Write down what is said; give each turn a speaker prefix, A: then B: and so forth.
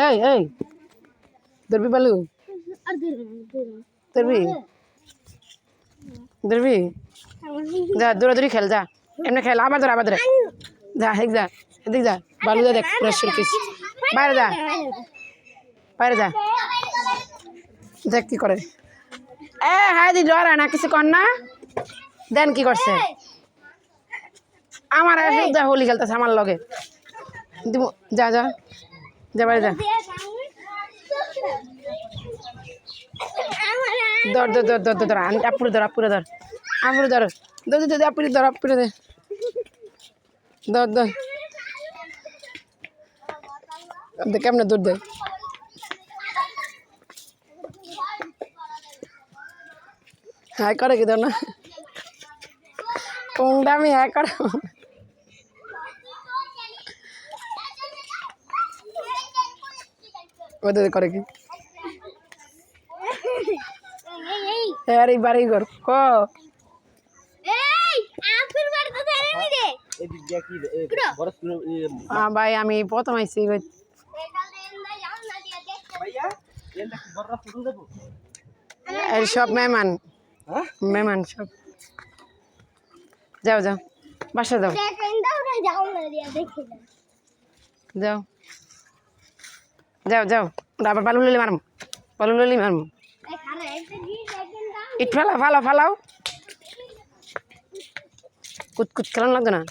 A: এই এই ধরবি বালু ধরবি ধরবি যা দৌড়াদৌড়ি খেল যা এমনি খেল আবার ধর যা হেক যা এদিক যা বালু যা দেখ পুরো সুরকিস বাইরে যা দেখ কি করে হ্যাঁ দি ডরা না কিছু কর না দেন কি করছে আমার যা হোলি খেলতেছে আমার লগে যা যা যা বাইরে যা ধর ধর ধর ধর ধর আপুরে ধর আপুরে ধর আপুরে ধর ধর ধর আপুরে ধর আপুরে দে ধর ধর কেমনে দূর দে হ্যাঁ করে কি ধর না কোনটা আমি হ্যাঁ করো ওদের করে কি আরে বাড়ি ঘর ক ভাই আমি প্রথম আইছি সব মেহমান মেহমান সব যাও যাও বাসা যাও যাও যাও যাও আবার বালু ললি মারম ইট ফালাও কুতকুত খেলানো লাগতো না